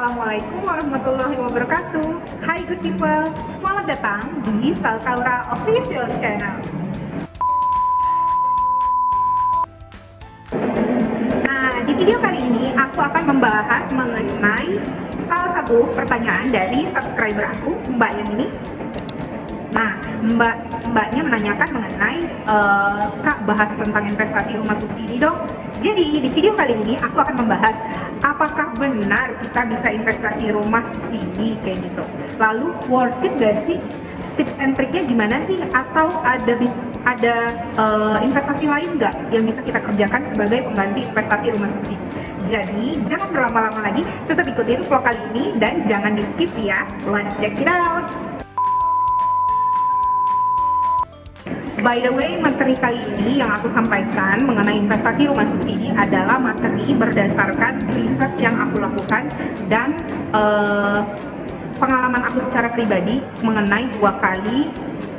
Assalamualaikum warahmatullahi wabarakatuh. Hai good people, selamat datang di Salkaura Official Channel. Nah, di video kali ini aku akan membahas mengenai salah satu pertanyaan dari subscriber aku, Mbak yang ini. Nah, mbaknya menanyakan mengenai Kak, bahas tentang investasi rumah subsidi dong. Jadi di video kali ini aku akan membahas apakah benar kita bisa investasi rumah subsidi kayak gitu. Lalu worth it gak sih? Tips and triknya gimana sih? Atau ada investasi lain nggak yang bisa kita kerjakan sebagai pengganti investasi rumah subsidi? Jadi jangan berlama-lama lagi, tetap ikutin vlog kali ini dan jangan di skip ya. Let's check it out. By the way, materi kali ini yang aku sampaikan mengenai investasi rumah subsidi adalah materi berdasarkan riset yang aku lakukan dan pengalaman aku secara pribadi mengenai 2 kali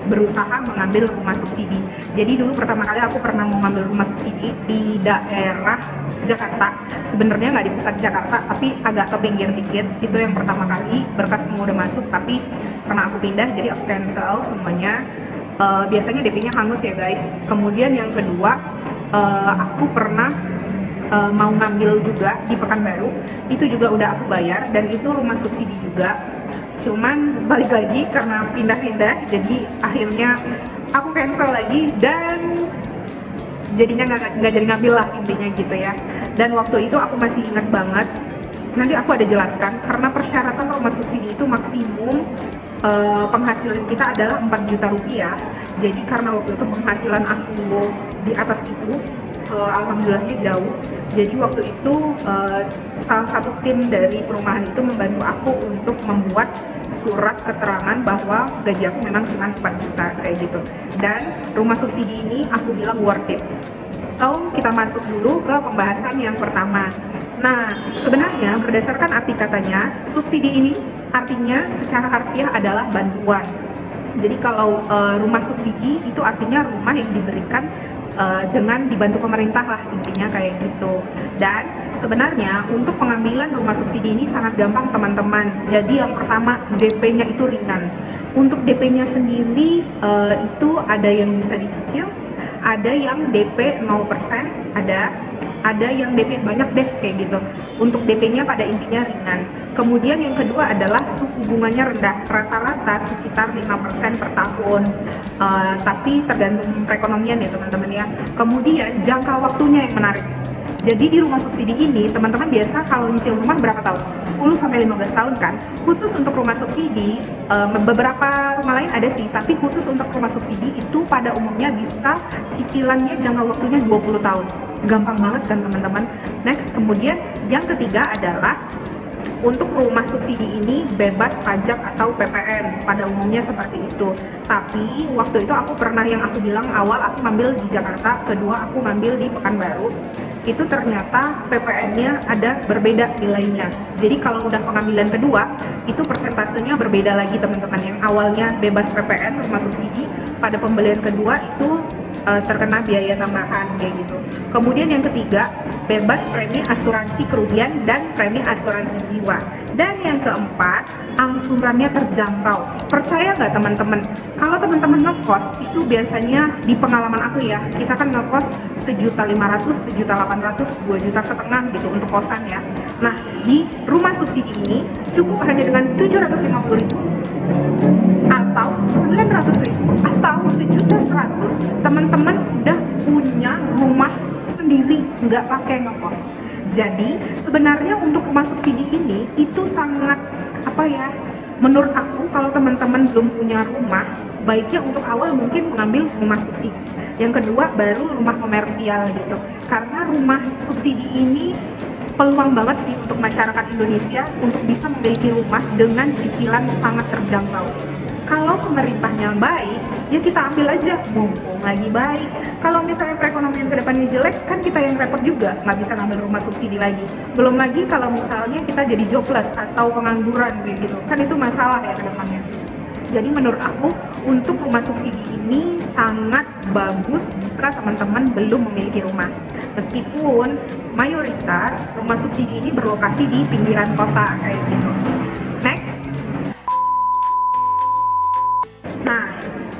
berusaha mengambil rumah subsidi. Jadi dulu pertama kali aku pernah mau ngambil rumah subsidi di daerah Jakarta. Sebenarnya nggak di pusat Jakarta, tapi agak ke pinggir dikit. Itu yang pertama kali, berkas semua udah masuk, tapi karena aku pindah jadi aku cancel semuanya. Biasanya DP-nya hangus ya guys. Kemudian yang kedua, aku pernah mau ngambil juga di Pekanbaru. Itu juga udah aku bayar dan itu rumah subsidi juga. Cuman balik lagi karena pindah-pindah, jadi akhirnya aku cancel lagi dan jadinya nggak jadi ngambil lah intinya gitu ya. Dan waktu itu aku masih ingat banget. Nanti aku ada jelaskan karena persyaratan rumah subsidi itu maksimum penghasilan kita adalah 4 juta rupiah. Jadi karena waktu itu penghasilan aku di atas itu, alhamdulillahnya jauh. Jadi waktu itu salah satu tim dari perumahan itu membantu aku untuk membuat surat keterangan bahwa gaji aku memang cuma 4 juta kayak gitu. Dan rumah subsidi ini aku bilang worth it. So kita masuk dulu ke pembahasan yang pertama. Nah, sebenarnya berdasarkan arti katanya, subsidi ini artinya secara harfiah adalah bantuan. Jadi kalau rumah subsidi itu artinya rumah yang diberikan dengan dibantu pemerintah lah intinya kayak gitu. Dan sebenarnya untuk pengambilan rumah subsidi ini sangat gampang teman-teman. Jadi yang pertama DP-nya itu ringan. Untuk DP-nya sendiri itu ada yang bisa dicicil, ada yang DP 0%, ada yang DP banyak deh kayak gitu. Untuk DP-nya pada intinya ringan. Kemudian yang kedua adalah suku bunganya rendah, rata-rata sekitar 5% per tahun. Tapi tergantung perekonomian ya teman-teman ya. Kemudian jangka waktunya yang menarik. Jadi di rumah subsidi ini teman-teman biasa kalau nyicil rumah berapa tahun? 10 sampai 15 tahun kan. Khusus untuk rumah subsidi, beberapa rumah lain ada sih, tapi khusus untuk rumah subsidi itu pada umumnya bisa cicilannya jangka waktunya 20 tahun. Gampang banget kan teman-teman. Next, kemudian yang ketiga adalah untuk rumah subsidi ini bebas pajak atau PPN, pada umumnya seperti itu. Tapi waktu itu aku pernah yang aku bilang awal aku ngambil di Jakarta, kedua aku ngambil di Pekanbaru. Itu ternyata PPN-nya ada berbeda nilainya. Jadi kalau udah pengambilan kedua, itu persentasenya berbeda lagi teman-teman. Yang awalnya bebas PPN rumah subsidi, pada pembelian kedua itu terkena biaya tambahan kayak gitu. Kemudian yang ketiga, bebas premi asuransi kerugian dan premi asuransi jiwa. Dan yang keempat, angsurannya terjangkau. Percaya nggak teman-teman? Kalau teman-teman ngekos itu biasanya di pengalaman aku ya, kita kan ngekos 1.500.000, 1.800.000, 2,5 juta gitu untuk kosan ya. Nah di rumah subsidi ini cukup hanya dengan 750.000 atau 900.000 atau 1.100.000 teman-teman udah punya rumah sendiri nggak pakai ngekos. Jadi sebenarnya untuk rumah subsidi ini itu sangat menurut aku kalau teman-teman belum punya rumah, baiknya untuk awal mungkin mengambil rumah subsidi. Yang kedua baru rumah komersial gitu. Karena rumah subsidi ini peluang banget sih untuk masyarakat Indonesia untuk bisa memiliki rumah dengan cicilan sangat terjangkau. Kalau pemerintahnya baik, ya kita ambil aja, mumpung lagi baik. Kalau misalnya perekonomian kedepannya jelek, kan kita yang repot juga, nggak bisa ngambil rumah subsidi lagi. Belum lagi kalau misalnya kita jadi jobless atau pengangguran gitu, kan itu masalah ya kedepannya. Jadi menurut aku untuk rumah subsidi ini sangat bagus jika teman-teman belum memiliki rumah. Meskipun mayoritas rumah subsidi ini berlokasi di pinggiran kota kayak gitu. Next. Nah,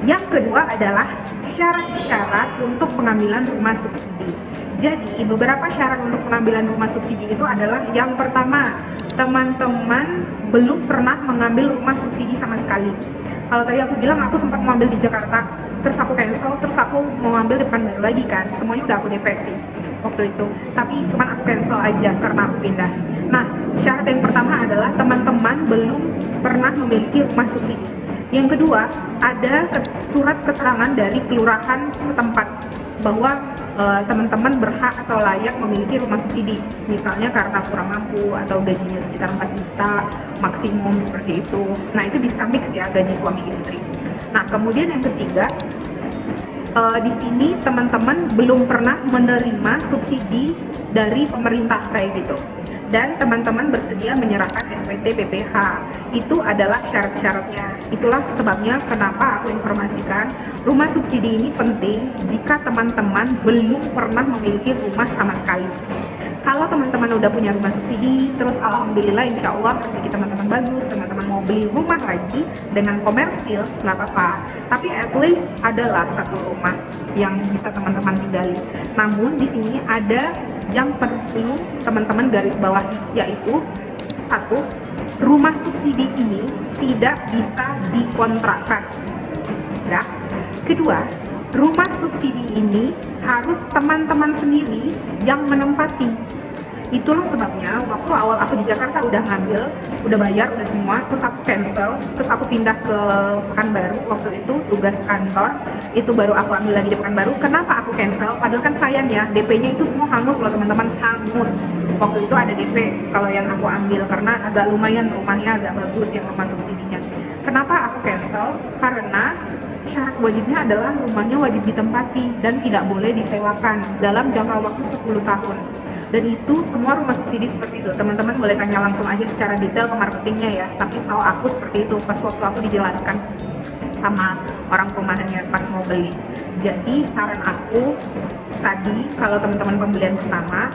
yang kedua adalah syarat-syarat untuk pengambilan rumah subsidi. Jadi, beberapa syarat untuk pengambilan rumah subsidi itu adalah yang pertama, teman-teman belum pernah mengambil rumah subsidi sama sekali. Kalau tadi aku bilang aku sempat mengambil di Jakarta, terus aku cancel, terus aku mau ambil di Pekanbaru lagi kan. Semuanya udah aku DP sih waktu itu. Tapi cuman aku cancel aja karena aku pindah. Nah, syarat yang pertama adalah teman-teman belum pernah memiliki rumah subsidi. Yang kedua, ada surat keterangan dari kelurahan setempat bahwa teman-teman berhak atau layak memiliki rumah subsidi, misalnya karena kurang mampu atau gajinya sekitar 4 juta maksimum seperti itu. Nah, itu bisa mix ya, gaji suami istri. Nah, kemudian yang ketiga, di sini teman-teman belum pernah menerima subsidi dari pemerintah kayak gitu, dan teman-teman bersedia menyerahkan SPT PPh. Itu adalah syarat-syaratnya. Itulah sebabnya kenapa aku informasikan rumah subsidi ini penting jika teman-teman belum pernah memiliki rumah sama sekali. Kalau teman-teman udah punya rumah subsidi, terus alhamdulillah insya Allah rezeki teman-teman bagus, teman-teman mau beli rumah lagi dengan komersil, nggak apa-apa. Tapi at least adalah satu rumah yang bisa teman-teman tinggali. Namun di sini ada yang perlu teman-teman garis bawahi, yaitu satu, rumah subsidi ini tidak bisa dikontrakkan. Ya. Kedua, rumah subsidi ini harus teman-teman sendiri yang menempati. Itulah sebabnya waktu awal aku di Jakarta udah ngambil, udah bayar, udah semua, terus aku cancel, terus aku pindah ke Pekanbaru. Waktu itu tugas kantor, itu baru aku ambil lagi di Pekanbaru. Kenapa aku cancel? Padahal kan sayang ya, DP-nya itu semua hangus loh teman-teman, hangus. Waktu itu ada DP kalau yang aku ambil, karena agak lumayan rumahnya agak bagus yang rumah subsidinya. Kenapa aku cancel? Karena syarat wajibnya adalah rumahnya wajib ditempati dan tidak boleh disewakan dalam jangka waktu 10 tahun. Dan itu semua rumah subsidi seperti itu. Teman-teman boleh tanya langsung aja secara detail ke marketingnya ya. Tapi setahu aku seperti itu pas waktu aku dijelaskan sama orang perumahannya pas mau beli. Jadi saran aku tadi, kalau teman-teman pembelian pertama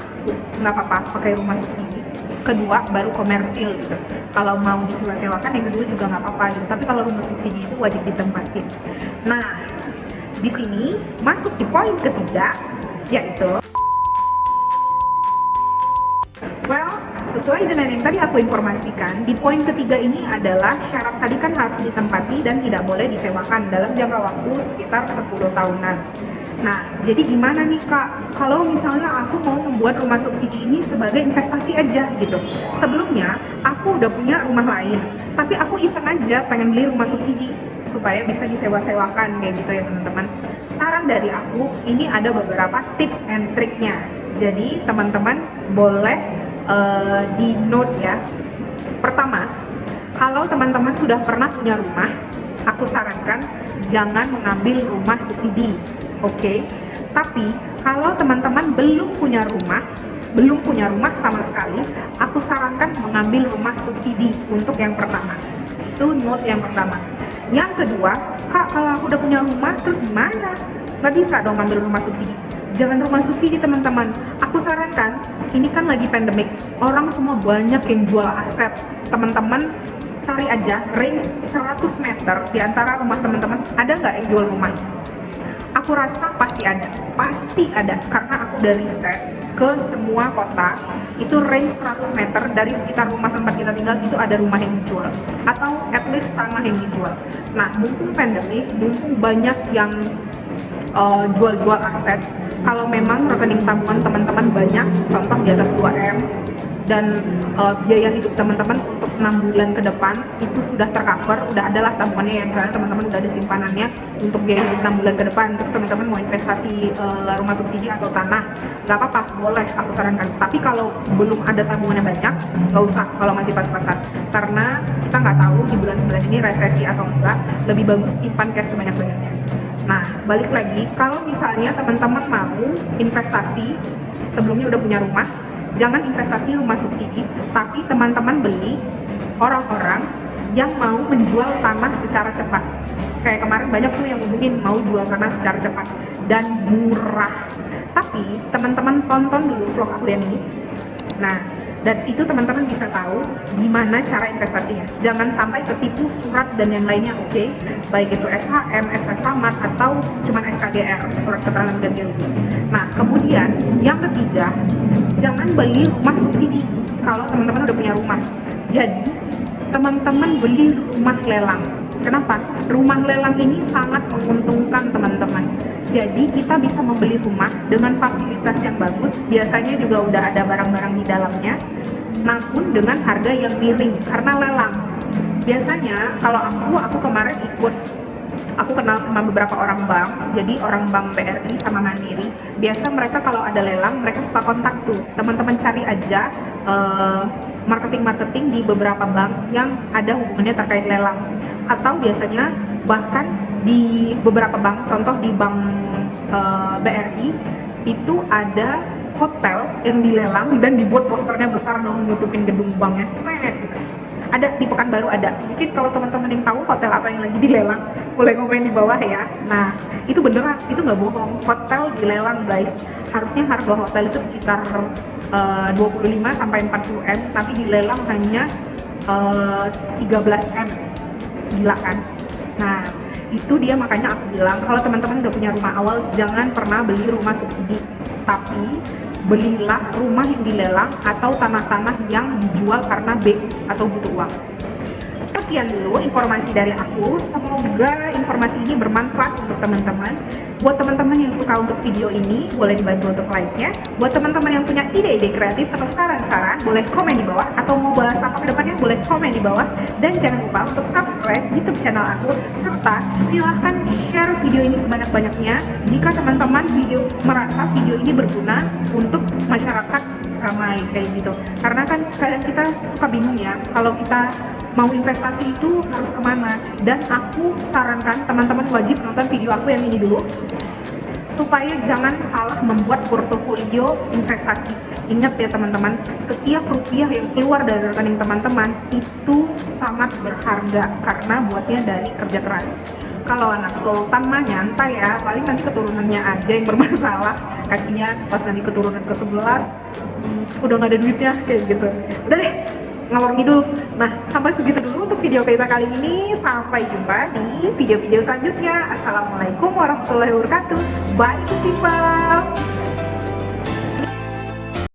nggak apa-apa pakai rumah subsidi. Kedua baru komersil gitu. Kalau mau disewa-sewakan yang kedua juga nggak apa-apa gitu. Tapi kalau rumah subsidi itu wajib ditempatin. Nah, di sini masuk di poin ketiga, yaitu sesuai dengan yang tadi aku informasikan, di poin ketiga ini adalah syarat tadi kan harus ditempati dan tidak boleh disewakan dalam jangka waktu sekitar 10 tahunan. Nah, jadi gimana nih Kak, kalau misalnya aku mau membuat rumah subsidi ini sebagai investasi aja gitu. Sebelumnya, aku udah punya rumah lain, tapi aku iseng aja pengen beli rumah subsidi supaya bisa disewa-sewakan kayak gitu ya teman-teman. Saran dari aku, ini ada beberapa tips and triknya. Jadi teman-teman boleh di note ya. Pertama, kalau teman-teman sudah pernah punya rumah, aku sarankan jangan mengambil rumah subsidi, oke? Tapi kalau teman-teman belum punya rumah sama sekali, aku sarankan mengambil rumah subsidi untuk yang pertama. Itu note yang pertama. Yang kedua, Kak, kalau aku udah punya rumah, terus gimana? Nggak bisa dong ambil rumah subsidi. Jangan rumah subsidi teman-teman. Aku sarankan, ini kan lagi pandemik, orang semua banyak yang jual aset. Teman-teman cari aja range 100 meter di antara rumah teman-teman, ada nggak yang jual rumah? Aku rasa pasti ada, karena aku udah riset ke semua kota, itu range 100 meter dari sekitar rumah tempat kita tinggal itu ada rumah yang dijual, atau at least tanah yang dijual. Nah, mumpung pandemik, mumpung banyak yang jual-jual aset, kalau memang rekening tabungan teman-teman banyak, contoh di atas 2M, dan biaya hidup teman-teman untuk 6 bulan ke depan itu sudah tercover, udah adalah tabungannya, yang misalnya teman-teman udah ada simpanannya untuk biaya hidup 6 bulan ke depan, terus teman-teman mau investasi rumah subsidi atau tanah, nggak apa-apa, boleh aku sarankan. Tapi kalau belum ada tabungannya banyak, nggak usah kalau masih pas-pasan, karena kita nggak tahu di bulan 9 ini resesi atau enggak, lebih bagus simpan cash sebanyak-banyaknya. Nah, balik lagi, kalau misalnya teman-teman mau investasi, sebelumnya udah punya rumah, jangan investasi rumah subsidi, tapi teman-teman beli orang-orang yang mau menjual tanah secara cepat. Kayak kemarin banyak tuh yang ngomongin mau jual tanah secara cepat dan murah. Tapi teman-teman tonton dulu vlog aku yang ini. Nah, dari situ teman-teman bisa tahu gimana cara investasinya. Jangan sampai ketipu surat dan yang lainnya, oke? Baik itu SHM, SK Camat, atau cuman SKGR, surat keterangan ganti rugi. Nah, kemudian yang ketiga, jangan beli rumah subsidi kalau teman-teman udah punya rumah. Jadi, teman-teman beli rumah lelang. Kenapa? Rumah lelang ini sangat menguntungkan teman-teman. Jadi kita bisa membeli rumah dengan fasilitas yang bagus, biasanya juga udah ada barang-barang di dalamnya, namun dengan harga yang miring karena lelang. Biasanya kalau aku kemarin aku kenal sama beberapa orang bank, jadi orang bank BRI sama Mandiri. Biasa mereka kalau ada lelang, mereka suka kontak tuh. Teman-teman cari aja marketing di beberapa bank yang ada hubungannya terkait lelang. Atau biasanya bahkan di beberapa bank, contoh di bank BRI itu ada hotel yang dilelang dan dibuat posternya besar dong nutupin gedung banknya. Gitu. Ada di Pekanbaru ada. Mungkin kalau teman-teman yang tahu hotel apa yang lagi dilelang, boleh komen di bawah ya. Nah, itu beneran, itu nggak bohong. Hotel dilelang guys. Harusnya harga hotel itu sekitar 25 sampai 40 M, tapi dilelang hanya 13 M. Gila kan? Nah, itu dia makanya aku bilang kalau teman-teman udah punya rumah awal, jangan pernah beli rumah subsidi, tapi belilah rumah yang dilelang atau tanah-tanah yang dijual karena atau butuh uang. Sekian dulu informasi dari aku, semoga informasi ini bermanfaat untuk teman-teman. Buat teman-teman yang suka untuk video ini, boleh dibantu untuk like-nya. Buat teman-teman yang punya ide-ide kreatif atau saran-saran, boleh komen di bawah. Atau mau bahas apa ke depannya, boleh komen di bawah. Dan jangan lupa untuk subscribe YouTube channel aku, serta silahkan share video ini sebanyak-banyaknya jika teman-teman merasa video ini berguna untuk masyarakat ramai kayak gitu. Karena kan kadang kita suka bingung ya, kalau kita mau investasi itu harus kemana. Dan aku sarankan teman-teman wajib nonton video aku yang ini dulu, supaya jangan salah membuat portofolio investasi. Ingat ya teman-teman, setiap rupiah yang keluar dari rekening teman-teman itu sangat berharga karena buatnya dari kerja keras. Kalau anak sultan mah nyantai ya, paling nanti keturunannya aja yang bermasalah. Kasihan pas nanti keturunan ke-11 udah gak ada duitnya kayak gitu. Udah deh, ngalor ngidul. Nah, sampai segitu dulu untuk video kita kali ini. Sampai jumpa di video-video selanjutnya. Assalamualaikum warahmatullahi wabarakatuh. Bye people.